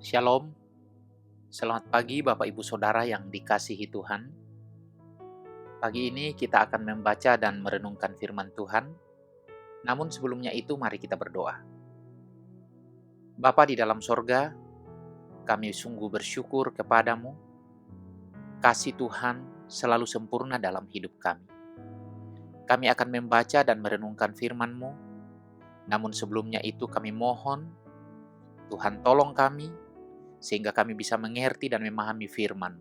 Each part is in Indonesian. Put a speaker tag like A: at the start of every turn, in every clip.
A: Shalom, selamat pagi Bapak Ibu Saudara yang dikasihi Tuhan. Pagi ini kita akan membaca dan merenungkan firman Tuhan. Namun sebelumnya itu mari kita berdoa. Bapa di dalam sorga, kami sungguh bersyukur kepadamu. Kasih Tuhan selalu sempurna dalam hidup kami. Kami akan membaca dan merenungkan firman-Mu. Namun sebelumnya itu kami mohon, Tuhan tolong kami, sehingga kami bisa mengerti dan memahami firman,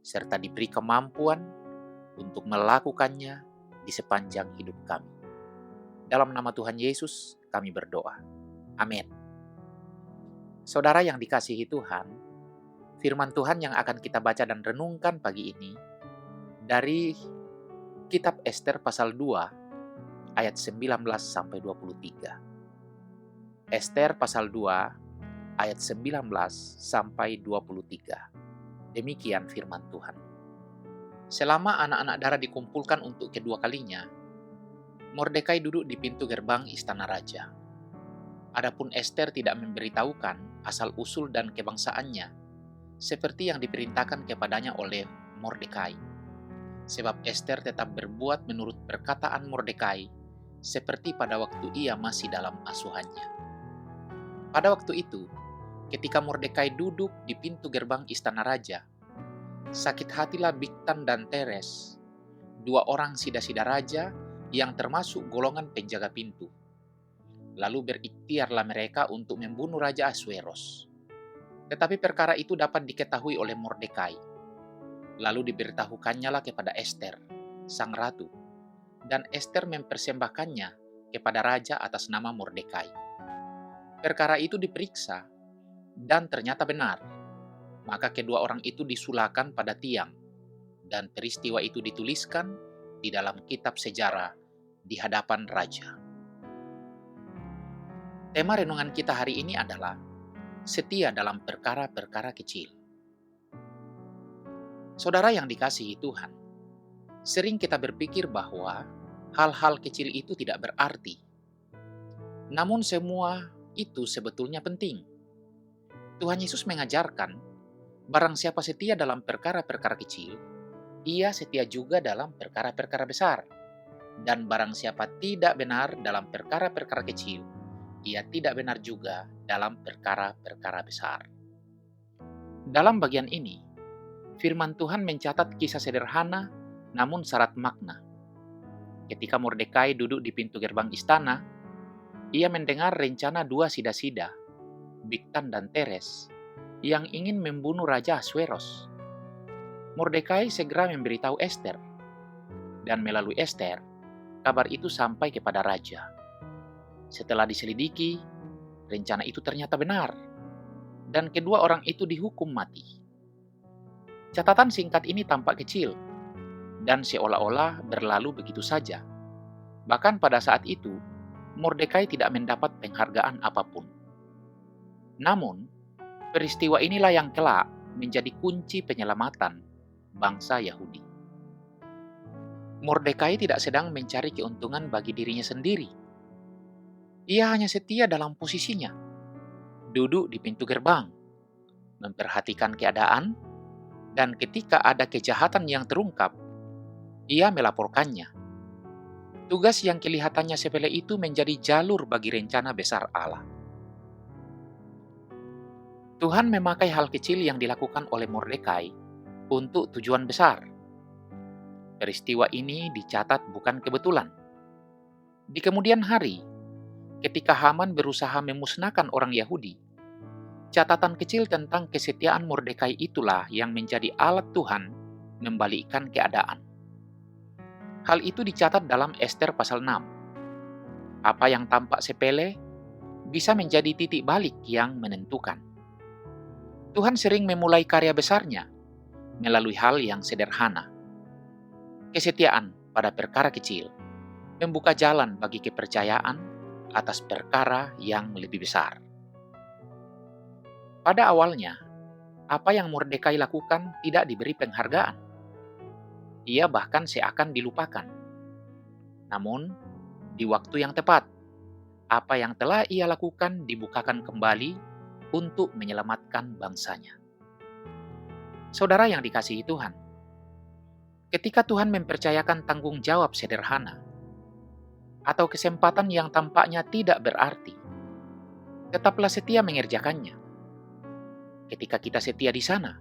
A: serta diberi kemampuan untuk melakukannya di sepanjang hidup kami. Dalam nama Tuhan Yesus, kami berdoa. Amin. Saudara yang dikasihi Tuhan, firman Tuhan yang akan kita baca dan renungkan pagi ini dari Kitab Ester pasal 2 ayat 19 sampai 23. Ester pasal 2 ayat 19 sampai 23. Demikian firman Tuhan. Selama anak-anak darah dikumpulkan untuk kedua kalinya, Mordekai duduk di pintu gerbang istana raja. Adapun Ester tidak memberitahukan asal-usul dan kebangsaannya, seperti yang diperintahkan kepadanya oleh Mordekai. Sebab Ester tetap berbuat menurut perkataan Mordekai, seperti pada waktu ia masih dalam asuhannya. Pada waktu itu, ketika Mordekai duduk di pintu gerbang istana raja, sakit hatilah Bigtan dan Teres, dua orang sida-sida raja yang termasuk golongan penjaga pintu. Lalu berikhtiarlah mereka untuk membunuh Raja Ahasweros. Tetapi perkara itu dapat diketahui oleh Mordekai. Lalu diberitahukannya kepada Ester, sang ratu, dan Ester mempersembahkannya kepada raja atas nama Mordekai. Perkara itu diperiksa, dan ternyata benar. Maka kedua orang itu disulakan pada tiang, dan peristiwa itu dituliskan di dalam kitab sejarah di hadapan raja. Tema renungan kita hari ini adalah setia dalam perkara-perkara kecil. Saudara yang dikasihi Tuhan, sering kita berpikir bahwa hal-hal kecil itu tidak berarti. Namun semua itu sebetulnya penting. Tuhan Yesus mengajarkan, barang siapa setia dalam perkara-perkara kecil, ia setia juga dalam perkara-perkara besar. Dan barang siapa tidak benar dalam perkara-perkara kecil, ia tidak benar juga dalam perkara-perkara besar. Dalam bagian ini, firman Tuhan mencatat kisah sederhana namun syarat makna. Ketika Mordekai duduk di pintu gerbang istana, ia mendengar rencana dua sida-sida, Bigtan dan Teres, yang ingin membunuh Raja Ahasweros. Mordekai segera memberitahu Ester, dan melalui Ester, kabar itu sampai kepada raja. Setelah diselidiki, rencana itu ternyata benar, dan kedua orang itu dihukum mati. Catatan singkat ini tampak kecil, dan seolah-olah berlalu begitu saja. Bahkan pada saat itu, Mordekai tidak mendapat penghargaan apapun. Namun, peristiwa inilah yang kelak menjadi kunci penyelamatan bangsa Yahudi. Mordekai tidak sedang mencari keuntungan bagi dirinya sendiri. Ia hanya setia dalam posisinya, duduk di pintu gerbang, memperhatikan keadaan, dan ketika ada kejahatan yang terungkap, ia melaporkannya. Tugas yang kelihatannya sepele itu menjadi jalur bagi rencana besar Allah. Tuhan memakai hal kecil yang dilakukan oleh Mordekai untuk tujuan besar. Peristiwa ini dicatat bukan kebetulan. Di kemudian hari, ketika Haman berusaha memusnahkan orang Yahudi, catatan kecil tentang kesetiaan Mordekai itulah yang menjadi alat Tuhan membalikkan keadaan. Hal itu dicatat dalam Ester pasal 6. Apa yang tampak sepele bisa menjadi titik balik yang menentukan. Tuhan sering memulai karya besarnya melalui hal yang sederhana. Kesetiaan pada perkara kecil membuka jalan bagi kepercayaan atas perkara yang lebih besar. Pada awalnya, apa yang Mordekai lakukan tidak diberi penghargaan. Ia bahkan seakan dilupakan. Namun, di waktu yang tepat, apa yang telah ia lakukan dibukakan kembali untuk menyelamatkan bangsanya. Saudara yang dikasihi Tuhan, ketika Tuhan mempercayakan tanggung jawab sederhana atau kesempatan yang tampaknya tidak berarti, tetaplah setia mengerjakannya. Ketika kita setia di sana,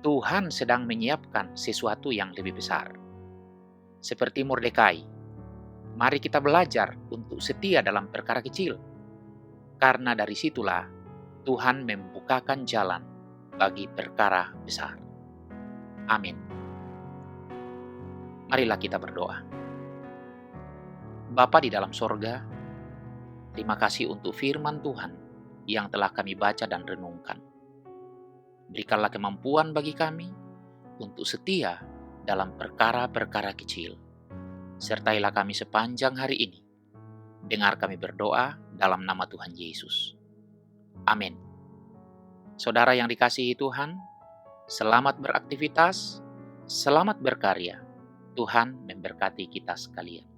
A: Tuhan sedang menyiapkan sesuatu yang lebih besar. Seperti Mordekai, mari kita belajar untuk setia dalam perkara kecil, karena dari situlah Tuhan membukakan jalan bagi perkara besar. Amin. Marilah kita berdoa. Bapa di dalam sorga, terima kasih untuk firman Tuhan yang telah kami baca dan renungkan. Berikanlah kemampuan bagi kami untuk setia dalam perkara-perkara kecil. Sertailah kami sepanjang hari ini. Dengar kami berdoa dalam nama Tuhan Yesus. Amin. Saudara yang dikasihi Tuhan, selamat beraktivitas, selamat berkarya. Tuhan memberkati kita sekalian.